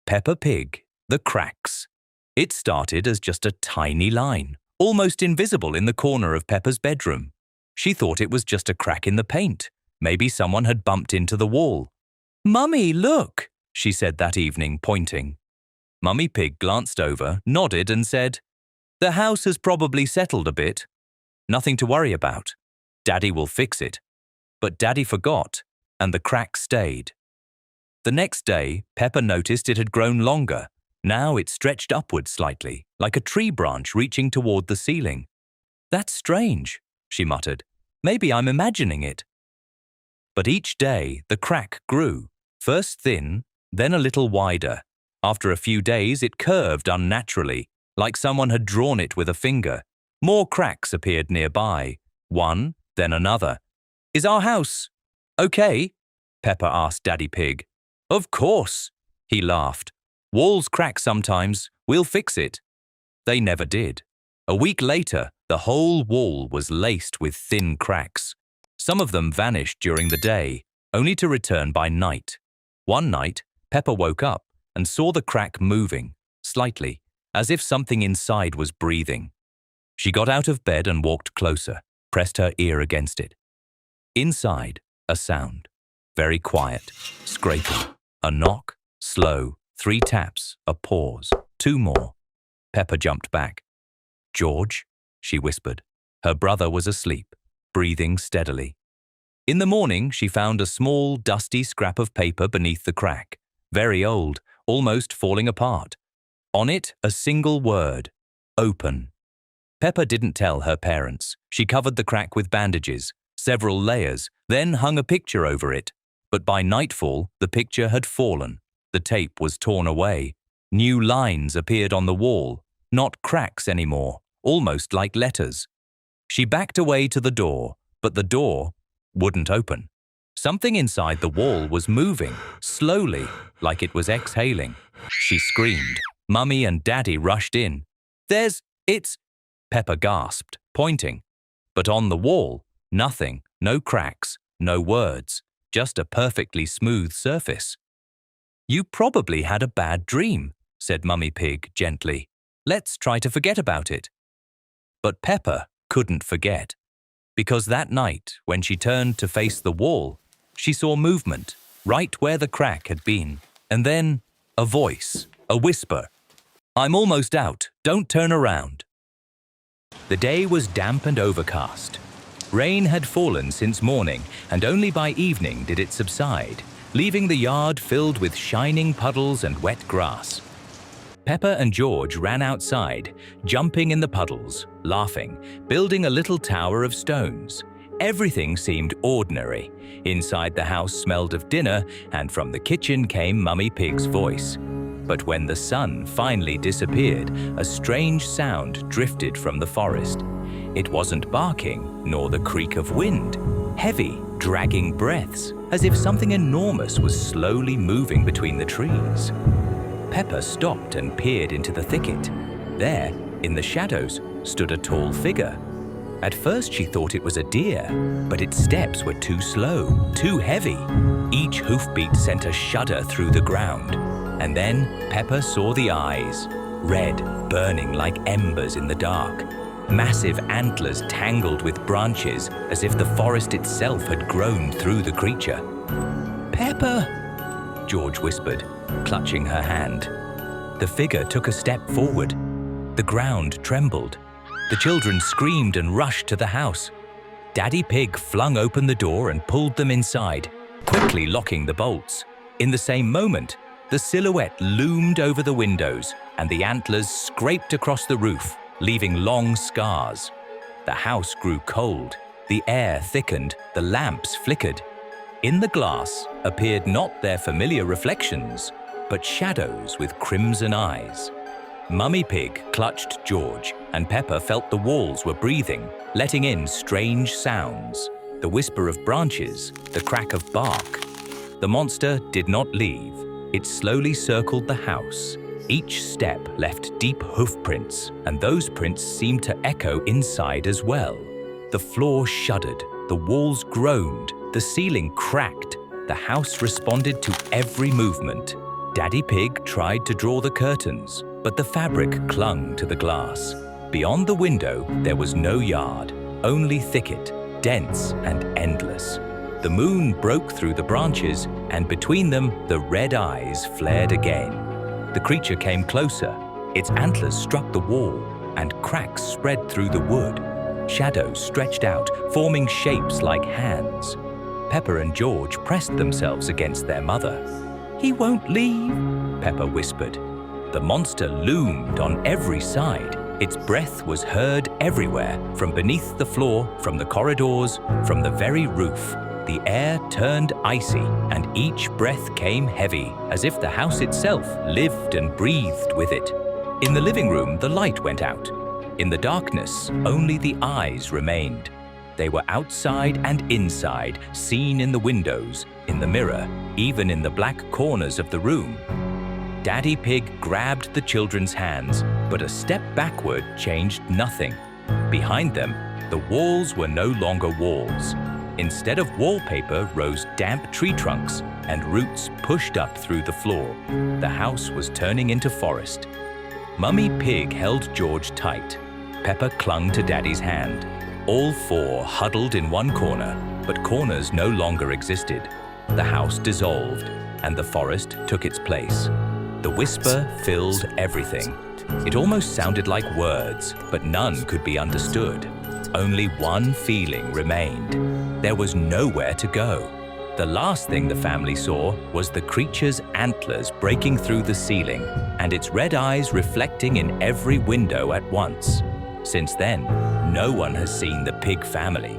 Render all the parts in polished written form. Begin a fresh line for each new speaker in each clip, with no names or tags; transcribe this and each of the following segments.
Peppa Pig, The Cracks. It started as just a tiny line, almost invisible in the corner of Peppa's bedroom. She thought it was just a crack in the paint. Maybe someone had bumped into the wall. "Mummy, look," she said that evening, pointing. Mummy Pig glanced over, nodded and said, "The house has probably settled a bit. Nothing to worry about. Daddy will fix it." But Daddy forgot, and the crack stayed. The next day, Peppa noticed it had grown longer. Now it stretched upward slightly, like a tree branch reaching toward the ceiling. "That's strange," she muttered. "Maybe I'm imagining it." But each day, the crack grew, first thin, then a little wider. After a few days, it curved unnaturally, like someone had drawn it with a finger. More cracks appeared nearby, one, then another. "Is our house okay?" Peppa asked Daddy Pig. "Of course," he laughed. "Walls crack sometimes. We'll fix it." They never did. A week later, the whole wall was laced with thin cracks. Some of them vanished during the day, only to return by night. One night, Peppa woke up and saw the crack moving, slightly, as if something inside was breathing. She got out of bed and walked closer, pressed her ear against it. Inside, a sound. Very quiet, scraping. A knock, slow, 3 taps, a pause, 2 more. Peppa jumped back. "George," she whispered. Her brother was asleep, breathing steadily. In the morning, she found a small, dusty scrap of paper beneath the crack, very old, almost falling apart. On it, a single word, "Open." Peppa didn't tell her parents. She covered the crack with bandages, several layers, then hung a picture over it. But by nightfall, the picture had fallen. The tape was torn away. New lines appeared on the wall, not cracks anymore, almost like letters. She backed away to the door, but the door wouldn't open. Something inside the wall was moving, slowly, like it was exhaling. She screamed. Mummy and Daddy rushed in. It's," Peppa gasped, pointing. But on the wall, nothing, no cracks, no words, just a perfectly smooth surface. "You probably had a bad dream," said Mummy Pig gently. "Let's try to forget about it." But Peppa couldn't forget, because that night, when she turned to face the wall, she saw movement right where the crack had been, and then a voice, a whisper. "I'm almost out. Don't turn around." The day was damp and overcast. Rain had fallen since morning, and only by evening did it subside, leaving the yard filled with shining puddles and wet grass. Peppa and George ran outside, jumping in the puddles, laughing, building a little tower of stones. Everything seemed ordinary. Inside the house smelled of dinner, and from the kitchen came Mummy Pig's voice. But when the sun finally disappeared, a strange sound drifted from the forest. It wasn't barking, nor the creak of wind. Heavy, dragging breaths, as if something enormous was slowly moving between the trees. Peppa stopped and peered into the thicket. There, in the shadows, stood a tall figure. At first she thought it was a deer, but its steps were too slow, too heavy. Each hoofbeat sent a shudder through the ground. And then Peppa saw the eyes, red, burning like embers in the dark. Massive antlers tangled with branches, as if the forest itself had grown through the creature. "Peppa," George whispered, clutching her hand. The figure took a step forward. The ground trembled. The children screamed and rushed to the house. Daddy Pig flung open the door and pulled them inside, quickly locking the bolts. In the same moment, the silhouette loomed over the windows, and the antlers scraped across the roof, leaving long scars. The house grew cold, the air thickened, the lamps flickered. In the glass appeared not their familiar reflections, but shadows with crimson eyes. Mummy Pig clutched George, and Peppa felt the walls were breathing, letting in strange sounds. The whisper of branches, the crack of bark. The monster did not leave. It slowly circled the house. Each step left deep hoof prints, and those prints seemed to echo inside as well. The floor shuddered, the walls groaned, the ceiling cracked. The house responded to every movement. Daddy Pig tried to draw the curtains, but the fabric clung to the glass. Beyond the window, there was no yard, only thicket, dense and endless. The moon broke through the branches, and between them, the red eyes flared again. The creature came closer. Its antlers struck the wall, and cracks spread through the wood. Shadows stretched out, forming shapes like hands. Peppa and George pressed themselves against their mother. "He won't leave," Peppa whispered. The monster loomed on every side. Its breath was heard everywhere, from beneath the floor, from the corridors, from the very roof. The air turned icy, and each breath came heavy, as if the house itself lived and breathed with it. In the living room, the light went out. In the darkness, only the eyes remained. They were outside and inside, seen in the windows, in the mirror, even in the black corners of the room. Daddy Pig grabbed the children's hands, but a step backward changed nothing. Behind them, the walls were no longer walls. Instead of wallpaper rose damp tree trunks, and roots pushed up through the floor. The house was turning into forest. Mummy Pig held George tight. Peppa clung to Daddy's hand. All four huddled in one corner, but corners no longer existed. The house dissolved, and the forest took its place. The whisper filled everything. It almost sounded like words, but none could be understood. Only one feeling remained. There was nowhere to go. The last thing the family saw was the creature's antlers breaking through the ceiling and its red eyes reflecting in every window at once. Since then, no one has seen the pig family.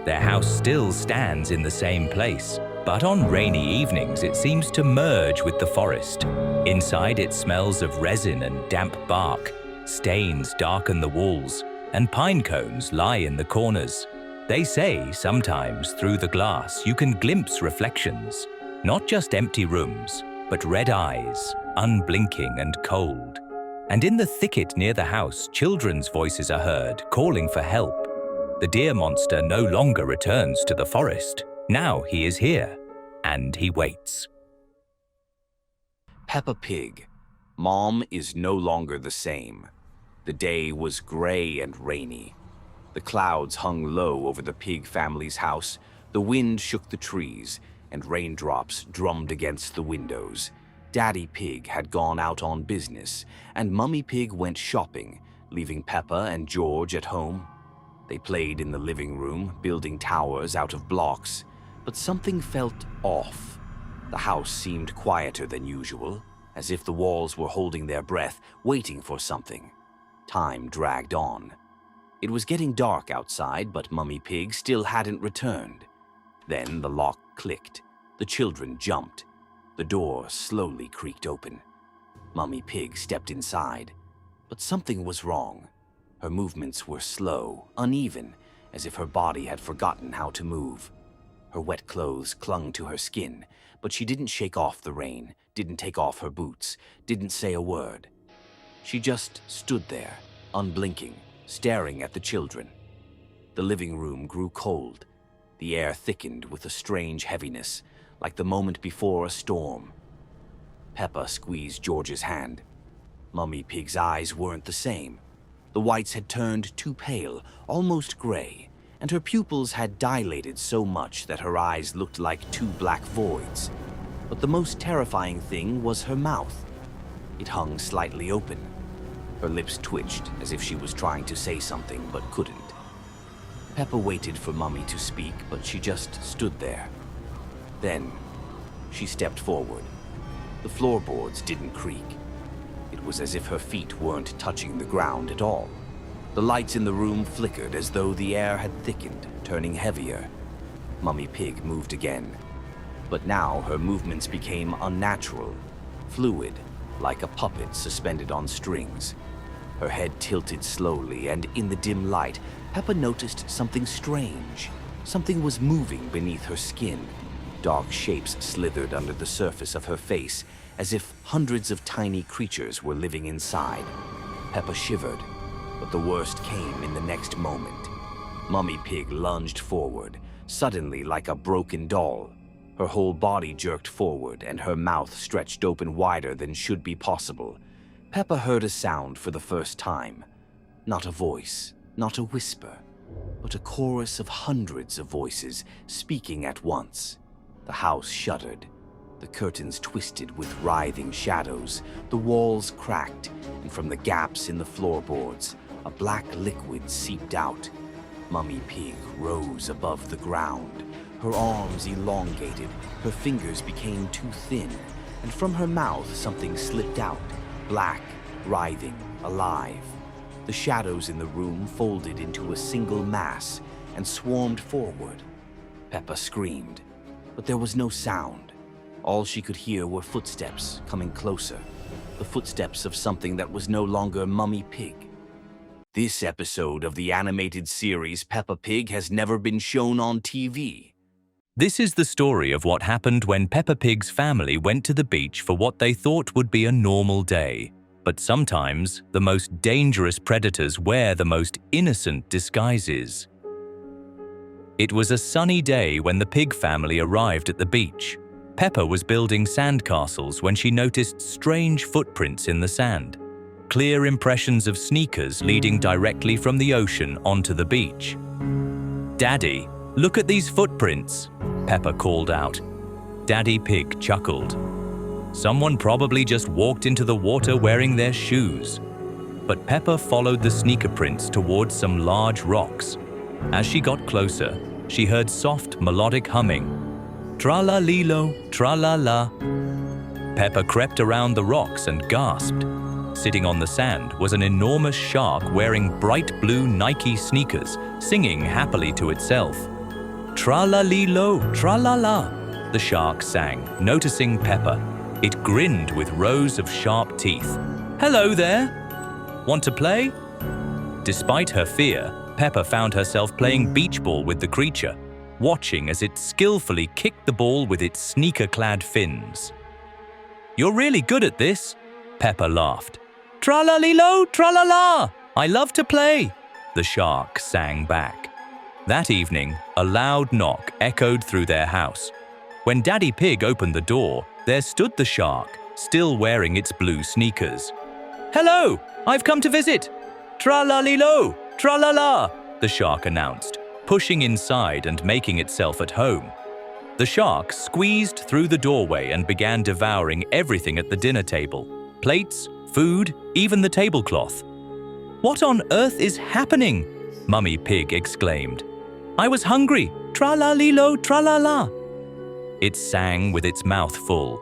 Their house still stands in the same place, but on rainy evenings it seems to merge with the forest. Inside it smells of resin and damp bark. Stains darken the walls, and pine cones lie in the corners. They say sometimes through the glass you can glimpse reflections, not just empty rooms, but red eyes, unblinking and cold. And in the thicket near the house, children's voices are heard, calling for help. The deer monster no longer returns to the forest. Now he is here, and he waits.
Peppa Pig. Mom is no longer the same. The day was gray and rainy. The clouds hung low over the pig family's house, the wind shook the trees, and raindrops drummed against the windows. Daddy Pig had gone out on business, and Mummy Pig went shopping, leaving Peppa and George at home. They played in the living room, building towers out of blocks, but something felt off. The house seemed quieter than usual, as if the walls were holding their breath, waiting for something. Time dragged on. It was getting dark outside, but Mummy Pig still hadn't returned. Then the lock clicked. The children jumped. The door slowly creaked open. Mummy Pig stepped inside, but something was wrong. Her movements were slow, uneven, as if her body had forgotten how to move. Her wet clothes clung to her skin, but she didn't shake off the rain, didn't take off her boots, didn't say a word. She just stood there, unblinking, staring at the children. The living room grew cold. The air thickened with a strange heaviness, like the moment before a storm. Peppa squeezed George's hand. Mummy Pig's eyes weren't the same. The whites had turned too pale, almost gray, and her pupils had dilated so much that her eyes looked like two black voids. But the most terrifying thing was her mouth. It hung slightly open. Her lips twitched as if she was trying to say something but couldn't. Peppa waited for Mummy to speak, but she just stood there. Then, she stepped forward. The floorboards didn't creak. It was as if her feet weren't touching the ground at all. The lights in the room flickered as though the air had thickened, turning heavier. Mummy Pig moved again. But now her movements became unnatural, fluid, like a puppet suspended on strings. Her head tilted slowly, and in the dim light, Peppa noticed something strange. Something was moving beneath her skin. Dark shapes slithered under the surface of her face, as if hundreds of tiny creatures were living inside. Peppa shivered, but the worst came in the next moment. Mummy Pig lunged forward, suddenly like a broken doll. Her whole body jerked forward and her mouth stretched open wider than should be possible. Peppa heard a sound for the first time. Not a voice, not a whisper, but a chorus of hundreds of voices speaking at once. The house shuddered. The curtains twisted with writhing shadows. The walls cracked, and from the gaps in the floorboards, a black liquid seeped out. Mummy Pig rose above the ground. Her arms elongated, her fingers became too thin, and from her mouth something slipped out, black, writhing, alive. The shadows in the room folded into a single mass and swarmed forward. Peppa screamed, but there was no sound. All she could hear were footsteps coming closer, the footsteps of something that was no longer Mummy Pig. This episode of the animated series Peppa Pig has never been shown on TV.
This is the story of what happened when Peppa Pig's family went to the beach for what they thought would be a normal day. But sometimes, the most dangerous predators wear the most innocent disguises. It was a sunny day when the pig family arrived at the beach. Peppa was building sandcastles when she noticed strange footprints in the sand. Clear impressions of sneakers leading directly from the ocean onto the beach. "Daddy, look at these footprints," Peppa called out. Daddy Pig chuckled. Someone probably just walked into the water wearing their shoes. But Peppa followed the sneaker prints towards some large rocks. As she got closer, she heard soft, melodic humming. Tra-la-lilo, tra-la-la. Peppa crept around the rocks and gasped. Sitting on the sand was an enormous shark wearing bright blue Nike sneakers, singing happily to itself. Tra-la-lilo, tra-la-la, the shark sang, noticing Peppa. It grinned with rows of sharp teeth. "Hello there! Want to play?" Despite her fear, Peppa found herself playing beach ball with the creature, watching as it skillfully kicked the ball with its sneaker-clad fins. "You're really good at this," Peppa laughed. "Tra-la-lilo, tra-la-la! I love to play," the shark sang back. That evening, a loud knock echoed through their house. When Daddy Pig opened the door, there stood the shark, still wearing its blue sneakers. "Hello, I've come to visit. Tra-la-lilo, tra-la-la," the shark announced, pushing inside and making itself at home. The shark squeezed through the doorway and began devouring everything at the dinner table. Plates, food, even the tablecloth. "What on earth is happening?" Mummy Pig exclaimed. "I was hungry. Tra-la-lilo, tra-la-la." It sang with its mouth full.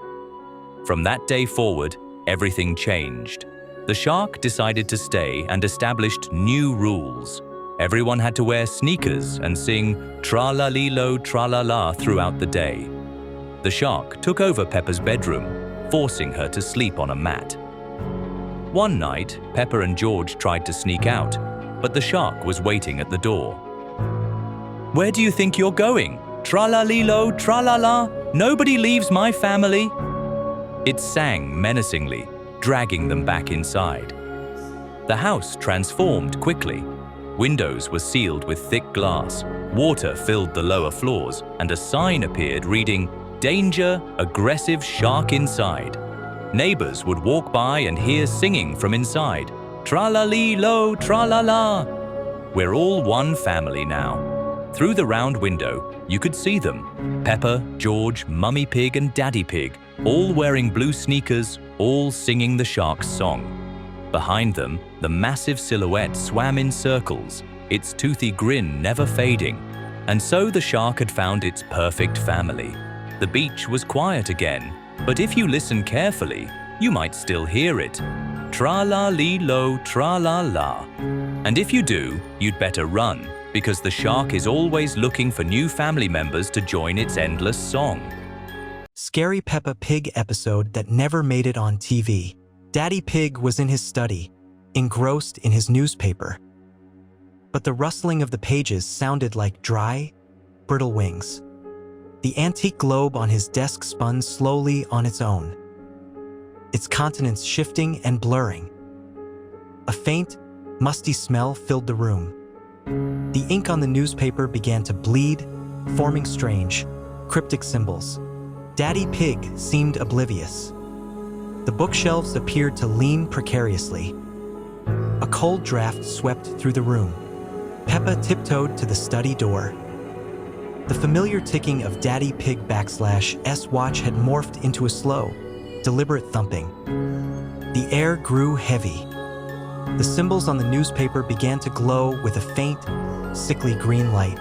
From that day forward, everything changed. The shark decided to stay and established new rules. Everyone had to wear sneakers and sing tra-la-lilo, tra-la-la throughout the day. The shark took over Peppa's bedroom, forcing her to sleep on a mat. One night, Peppa and George tried to sneak out, but the shark was waiting at the door. "Where do you think you're going? Tra-la-lilo, tra-la-la, nobody leaves my family." It sang menacingly, dragging them back inside. The house transformed quickly. Windows were sealed with thick glass, water filled the lower floors, and a sign appeared reading, "Danger, aggressive shark inside." Neighbors would walk by and hear singing from inside, "Tra-la-lilo, tra-la-la." We're all one family now. Through the round window, you could see them, Peppa, George, Mummy Pig and Daddy Pig, all wearing blue sneakers, all singing the shark's song. Behind them, the massive silhouette swam in circles, its toothy grin never fading. And so the shark had found its perfect family. The beach was quiet again, but if you listen carefully, you might still hear it. Tra-la-lilo, tra-la-la. And if you do, you'd better run, because the shark is always looking for new family members to join its endless song.
Scary Peppa Pig episode that never made it on TV. Daddy Pig was in his study, engrossed in his newspaper. But the rustling of the pages sounded like dry, brittle wings. The antique globe on his desk spun slowly on its own, its continents shifting and blurring. A faint, musty smell filled the room. The ink on the newspaper began to bleed, forming strange, cryptic symbols. Daddy Pig seemed oblivious. The bookshelves appeared to lean precariously. A cold draft swept through the room. Peppa tiptoed to the study door. The familiar ticking of Daddy Pig /S watch had morphed into a slow, deliberate thumping. The air grew heavy. The symbols on the newspaper began to glow with a faint, sickly green light.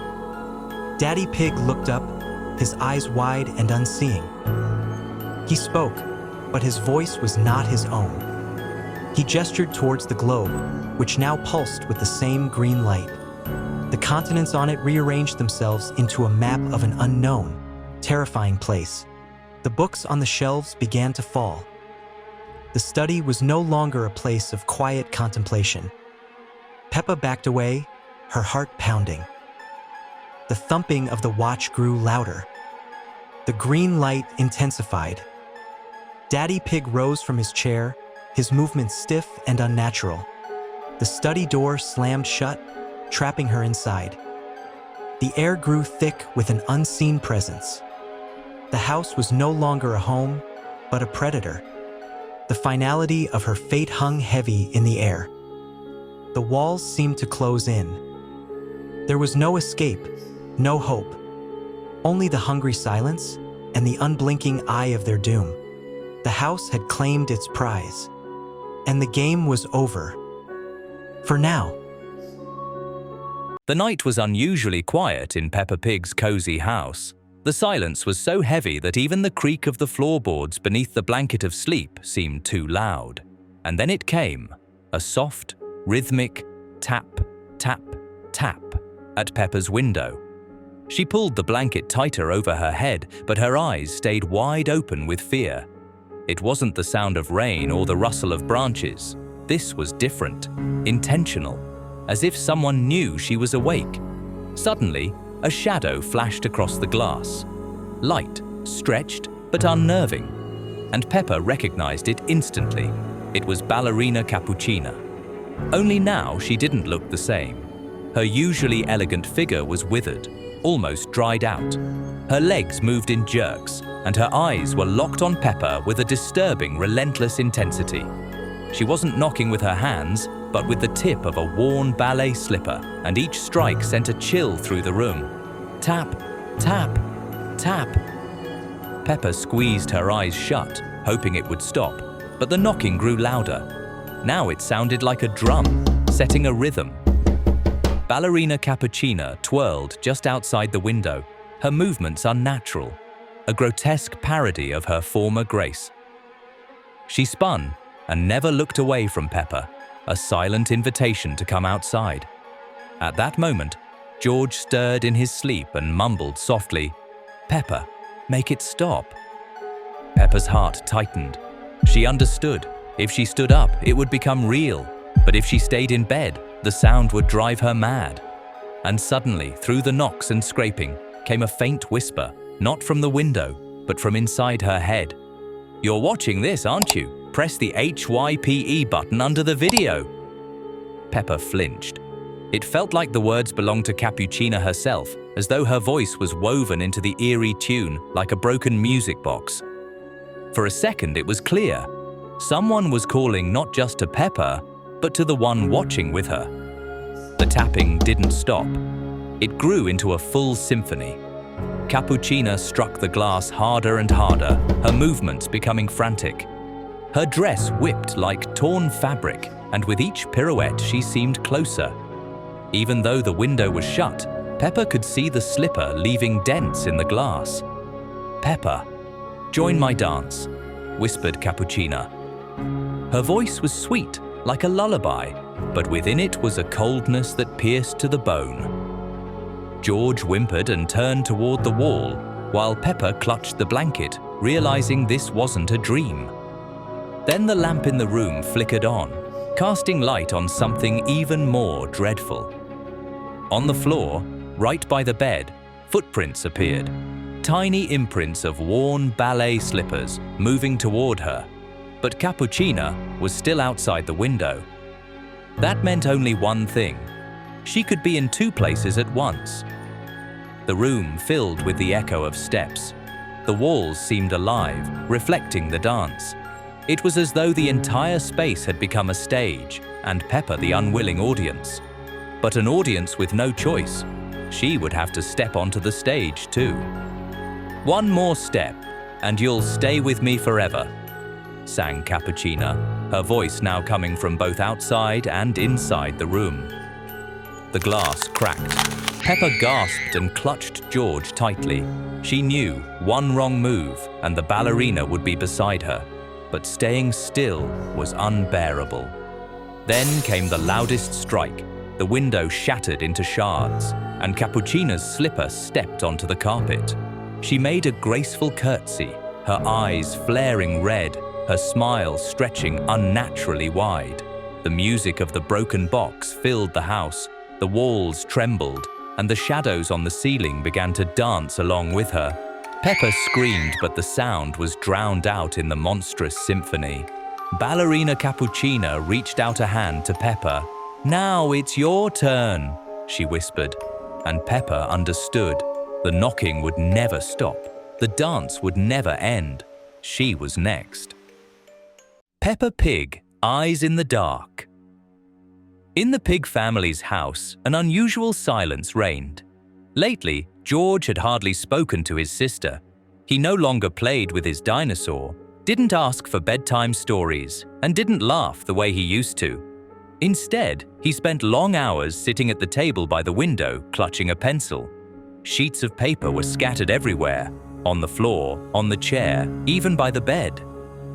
Daddy Pig looked up, his eyes wide and unseeing. He spoke, but his voice was not his own. He gestured towards the globe, which now pulsed with the same green light. The continents on it rearranged themselves into a map of an unknown, terrifying place. The books on the shelves began to fall. The study was no longer a place of quiet contemplation. Peppa backed away, her heart pounding. The thumping of the watch grew louder. The green light intensified. Daddy Pig rose from his chair, his movements stiff and unnatural. The study door slammed shut, trapping her inside. The air grew thick with an unseen presence. The house was no longer a home, but a predator. The finality of her fate hung heavy in the air. The walls seemed to close in. There was no escape, no hope. Only the hungry silence and the unblinking eye of their doom. The house had claimed its prize, and the game was over. For now.
The night was unusually quiet in Peppa Pig's cozy house. The silence was so heavy that even the creak of the floorboards beneath the blanket of sleep seemed too loud. And then it came, a soft, rhythmic tap, tap, tap at Peppa's window. She pulled the blanket tighter over her head, but her eyes stayed wide open with fear. It wasn't the sound of rain or the rustle of branches. This was different, intentional, as if someone knew she was awake. Suddenly, a shadow flashed across the glass. Light, stretched, but unnerving. And Peppa recognized it instantly. It was Ballerina Cappuccina. Only now she didn't look the same. Her usually elegant figure was withered, almost dried out. Her legs moved in jerks, and her eyes were locked on Peppa with a disturbing, relentless intensity. She wasn't knocking with her hands, but with the tip of a worn ballet slipper, and each strike sent a chill through the room. Tap, tap, tap. Peppa squeezed her eyes shut, hoping it would stop, but the knocking grew louder. Now it sounded like a drum, setting a rhythm. Ballerina Cappuccina twirled just outside the window, her movements unnatural, a grotesque parody of her former grace. She spun and never looked away from Peppa, a silent invitation to come outside. At that moment, George stirred in his sleep and mumbled softly, "Peppa, make it stop." Peppa's heart tightened. She understood. If she stood up, it would become real. But if she stayed in bed, the sound would drive her mad. And suddenly, through the knocks and scraping, came a faint whisper, not from the window, but from inside her head. "You're watching this, aren't you? Press the HYPE button under the video." Peppa flinched. It felt like the words belonged to Cappuccina herself, as though her voice was woven into the eerie tune like a broken music box. For a second it was clear. Someone was calling not just to Peppa, but to the one watching with her. The tapping didn't stop. It grew into a full symphony. Cappuccina struck the glass harder and harder, her movements becoming frantic. Her dress whipped like torn fabric, and with each pirouette she seemed closer. Even though the window was shut, Peppa could see the slipper leaving dents in the glass. "Peppa, join my dance," whispered Cappuccina. Her voice was sweet, like a lullaby, but within it was a coldness that pierced to the bone. George whimpered and turned toward the wall, while Peppa clutched the blanket, realizing this wasn't a dream. Then the lamp in the room flickered on, casting light on something even more dreadful. On the floor, right by the bed, footprints appeared. Tiny imprints of worn ballet slippers moving toward her. But Cappuccina was still outside the window. That meant only one thing. She could be in two places at once. The room filled with the echo of steps. The walls seemed alive, reflecting the dance. It was as though the entire space had become a stage, and Peppa the unwilling audience. But an audience with no choice. She would have to step onto the stage too. "One more step, and you'll stay with me forever," sang Cappuccina, her voice now coming from both outside and inside the room. The glass cracked. Peppa gasped and clutched George tightly. She knew one wrong move and the ballerina would be beside her, but staying still was unbearable. Then came the loudest strike. The window shattered into shards, and Cappuccina's slipper stepped onto the carpet. She made a graceful curtsy, her eyes flaring red, her smile stretching unnaturally wide. The music of the broken box filled the house, the walls trembled, and the shadows on the ceiling began to dance along with her. Peppa screamed, but the sound was drowned out in the monstrous symphony. Ballerina Cappuccina reached out a hand to Peppa. "Now it's your turn," she whispered, and Peppa understood. The knocking would never stop. The dance would never end. She was next. Peppa Pig, Eyes in the Dark. In the pig family's house, an unusual silence reigned. Lately, George had hardly spoken to his sister. He no longer played with his dinosaur, didn't ask for bedtime stories, and didn't laugh the way he used to. Instead, he spent long hours sitting at the table by the window, clutching a pencil. Sheets of paper were scattered everywhere, on the floor, on the chair, even by the bed.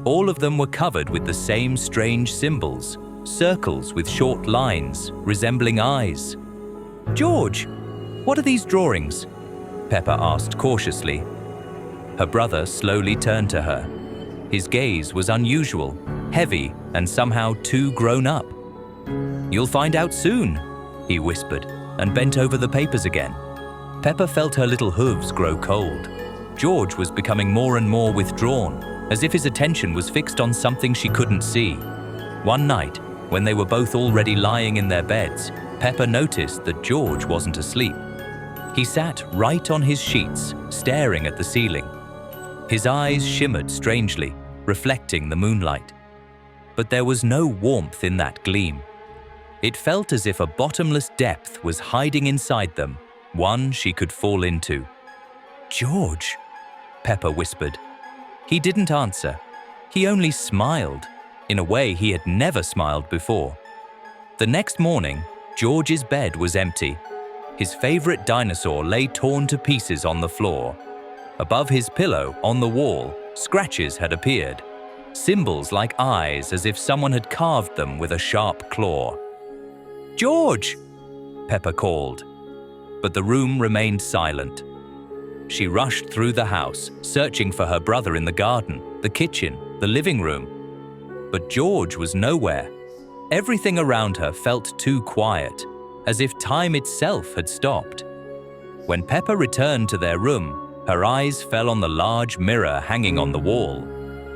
All of them were covered with the same strange symbols, circles with short lines, resembling eyes. "George, what are these drawings?" Peppa asked cautiously. Her brother slowly turned to her. His gaze was unusual, heavy, and somehow too grown up. "You'll find out soon," he whispered, and bent over the papers again. Peppa felt her little hooves grow cold. George was becoming more and more withdrawn, as if his attention was fixed on something she couldn't see. One night, when they were both already lying in their beds, Peppa noticed that George wasn't asleep. He sat right on his sheets, staring at the ceiling. His eyes shimmered strangely, reflecting the moonlight. But there was no warmth in that gleam. It felt as if a bottomless depth was hiding inside them, one she could fall into. "George," Peppa whispered. He didn't answer. He only smiled, in a way he had never smiled before. The next morning, George's bed was empty. His favorite dinosaur lay torn to pieces on the floor. Above his pillow, on the wall, scratches had appeared. Symbols like eyes, as if someone had carved them with a sharp claw. "George!" Peppa called. But the room remained silent. She rushed through the house, searching for her brother in the garden, the kitchen, the living room. But George was nowhere. Everything around her felt too quiet, as if time itself had stopped. When Peppa returned to their room, her eyes fell on the large mirror hanging on the wall.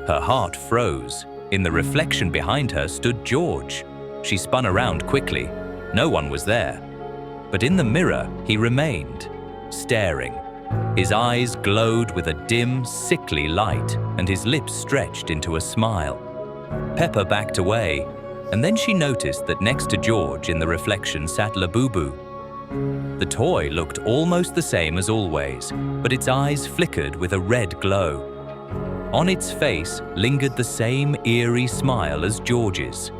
Her heart froze. In the reflection behind her stood George. She spun around quickly. No one was there. But in the mirror, he remained, staring. His eyes glowed with a dim, sickly light, and his lips stretched into a smile. Peppa backed away, and then she noticed that next to George in the reflection sat Labubu. The toy looked almost the same as always, but its eyes flickered with a red glow. On its face lingered the same eerie smile as George's.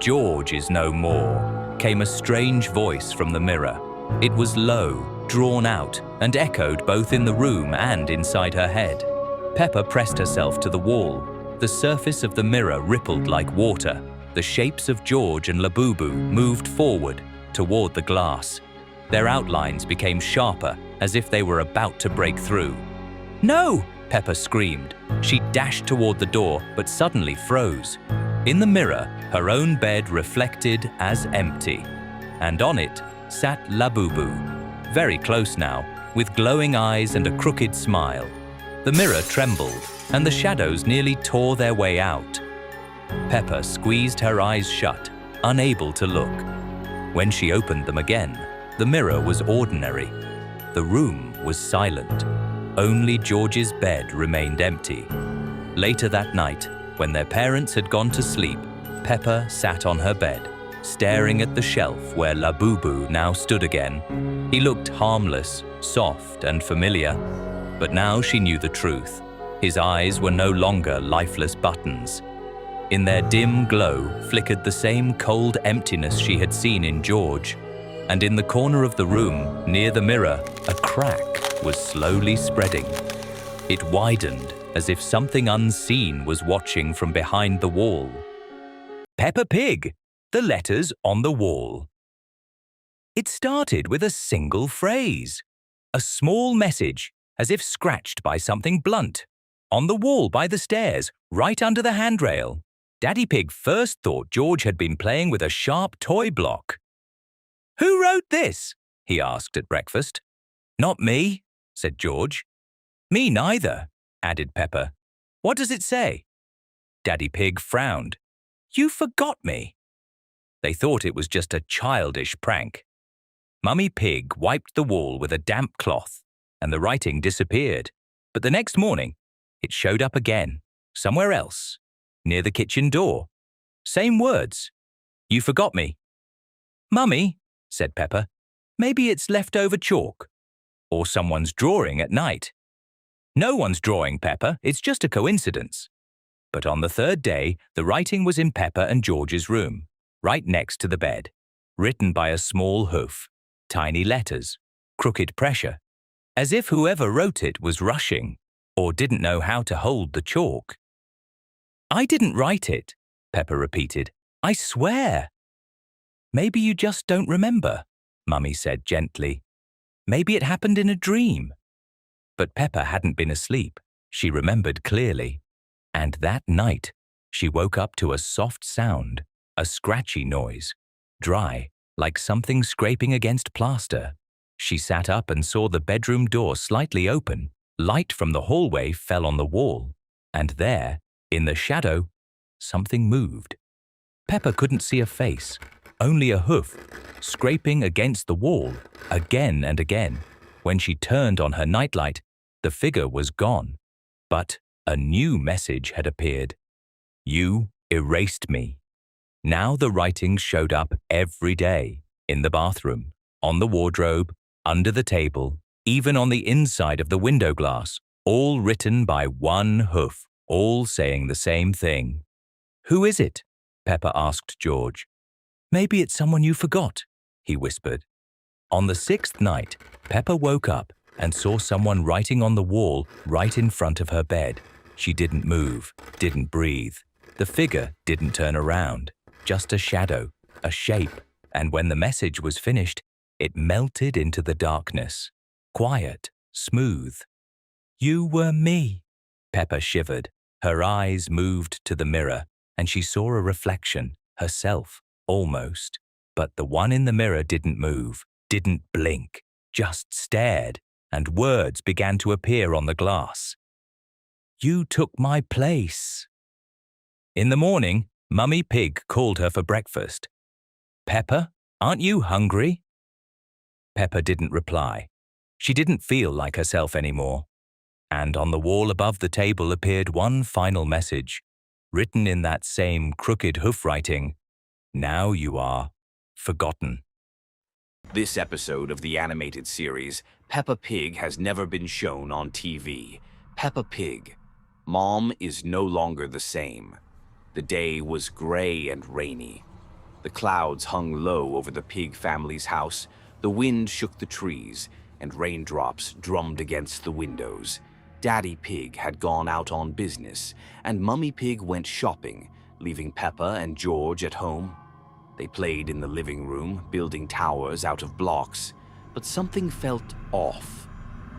"George is no more," came a strange voice from the mirror. It was low, drawn out, and echoed both in the room and inside her head. Peppa pressed herself to the wall. The surface of the mirror rippled like water. The shapes of George and Labubu moved forward, toward the glass. Their outlines became sharper, as if they were about to break through. "No!" Peppa screamed. She dashed toward the door, but suddenly froze. In the mirror, her own bed reflected as empty, and on it sat Labubu, very close now, with glowing eyes and a crooked smile. The mirror trembled, and the shadows nearly tore their way out. Peppa squeezed her eyes shut, unable to look. When she opened them again, the mirror was ordinary. The room was silent. Only George's bed remained empty. Later that night, when their parents had gone to sleep, Peppa sat on her bed, staring at the shelf where Labubu now stood again. He looked harmless, soft, and familiar, but now she knew the truth. His eyes were no longer lifeless buttons. In their dim glow flickered the same cold emptiness she had seen in George, and in the corner of the room, near the mirror, a crack was slowly spreading. It widened as if something unseen was watching from behind the wall. Peppa Pig, the letters on the wall. It started with a single phrase, a small message, as if scratched by something blunt. On the wall by the stairs, right under the handrail. Daddy Pig first thought George had been playing with a sharp toy block. "Who wrote this?" he asked at breakfast. "Not me," said George. "Me neither," added Peppa. "What does it say?" Daddy Pig frowned. "You forgot me." They thought it was just a childish prank. Mummy Pig wiped the wall with a damp cloth, and the writing disappeared. But the next morning, it showed up again, somewhere else, near the kitchen door. Same words. "You forgot me." "Mummy," said Peppa, "maybe it's leftover chalk. Or someone's drawing at night." "No one's drawing, Peppa. It's just a coincidence." But on the third day, the writing was in Peppa and George's room, right next to the bed, written by a small hoof, tiny letters, crooked pressure, as if whoever wrote it was rushing or didn't know how to hold the chalk. "I didn't write it," Peppa repeated. "I swear." "Maybe you just don't remember," Mummy said gently. "Maybe it happened in a dream." But Peppa hadn't been asleep. She remembered clearly. And that night, she woke up to a soft sound, a scratchy noise, dry, like something scraping against plaster. She sat up and saw the bedroom door slightly open. Light from the hallway fell on the wall, and there, in the shadow, something moved. Peppa couldn't see a face, only a hoof, scraping against the wall again and again. When she turned on her nightlight, the figure was gone, but a new message had appeared. "You erased me." Now the writing showed up every day, in the bathroom, on the wardrobe, under the table, even on the inside of the window glass, all written by one hoof, all saying the same thing. "Who is it?" Peppa asked George. "Maybe it's someone you forgot," he whispered. On the sixth night, Peppa woke up and saw someone writing on the wall right in front of her bed. She didn't move, didn't breathe. The figure didn't turn around, just a shadow, a shape, and when the message was finished, it melted into the darkness. Quiet, smooth. "You were me." Peppa shivered. Her eyes moved to the mirror, and she saw a reflection, herself, almost. But the one in the mirror didn't move, didn't blink, just stared, and words began to appear on the glass. "You took my place." In the morning, Mummy Pig called her for breakfast. "Peppa, aren't you hungry?" Peppa didn't reply. She didn't feel like herself anymore. And on the wall above the table appeared one final message, written in that same crooked hoof writing. "Now you are forgotten."
This episode of the animated series, Peppa Pig, has never been shown on TV. Peppa Pig. Mom is no longer the same. The day was gray and rainy. The clouds hung low over the Pig family's house, the wind shook the trees, and raindrops drummed against the windows. Daddy Pig had gone out on business, and Mummy Pig went shopping, leaving Peppa and George at home. They played in the living room, building towers out of blocks, but something felt off.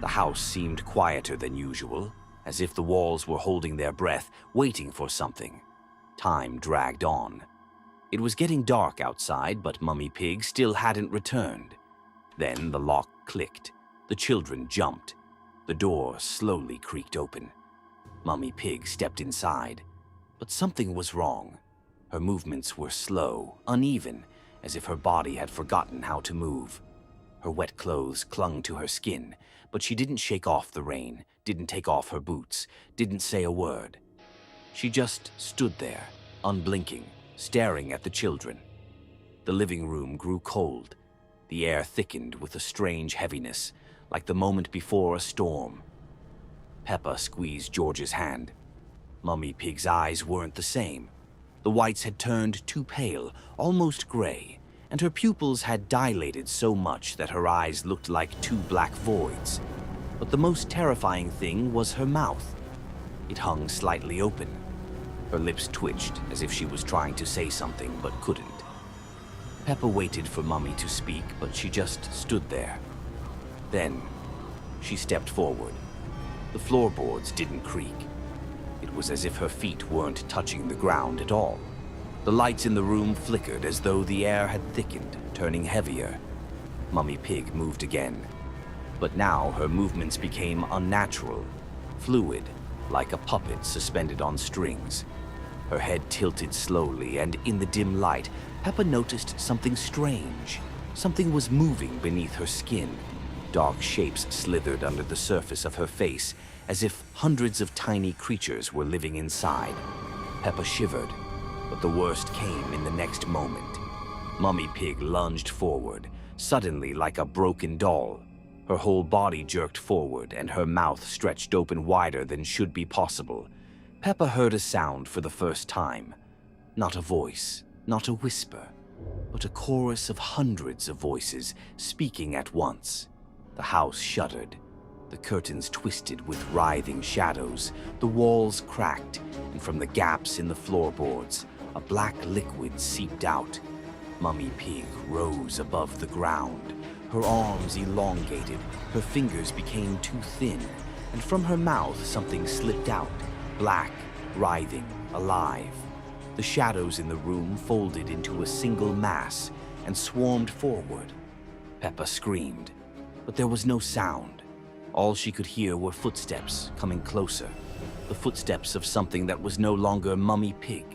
The house seemed quieter than usual, as if the walls were holding their breath, waiting for something. Time dragged on. It was getting dark outside, but Mummy Pig still hadn't returned. Then the lock clicked. The children jumped. The door slowly creaked open. Mummy Pig stepped inside, but something was wrong. Her movements were slow, uneven, as if her body had forgotten how to move. Her wet clothes clung to her skin, but she didn't shake off the rain, didn't take off her boots, didn't say a word. She just stood there, unblinking, staring at the children. The living room grew cold. The air thickened with a strange heaviness, like the moment before a storm. Peppa squeezed George's hand. Mummy Pig's eyes weren't the same. The whites had turned too pale, almost gray, and her pupils had dilated so much that her eyes looked like two black voids. But the most terrifying thing was her mouth. It hung slightly open. Her lips twitched as if she was trying to say something but couldn't. Peppa waited for Mummy to speak, but she just stood there. Then, she stepped forward. The floorboards didn't creak. It was as if her feet weren't touching the ground at all. The lights in the room flickered as though the air had thickened, turning heavier. Mummy Pig moved again. But now her movements became unnatural, fluid, like a puppet suspended on strings. Her head tilted slowly, and in the dim light, Peppa noticed something strange. Something was moving beneath her skin. Dark shapes slithered under the surface of her face, as if hundreds of tiny creatures were living inside. Peppa shivered, but the worst came in the next moment. Mummy Pig lunged forward, suddenly like a broken doll. Her whole body jerked forward, and her mouth stretched open wider than should be possible. Peppa heard a sound for the first time. Not a voice, not a whisper, but a chorus of hundreds of voices speaking at once. The house shuddered. The curtains twisted with writhing shadows. The walls cracked, and from the gaps in the floorboards, a black liquid seeped out. Mummy Pig rose above the ground. Her arms elongated, her fingers became too thin, and from her mouth something slipped out, black, writhing, alive. The shadows in the room folded into a single mass and swarmed forward. Peppa screamed, but there was no sound. All she could hear were footsteps coming closer, the footsteps of something that was no longer Mummy Pig.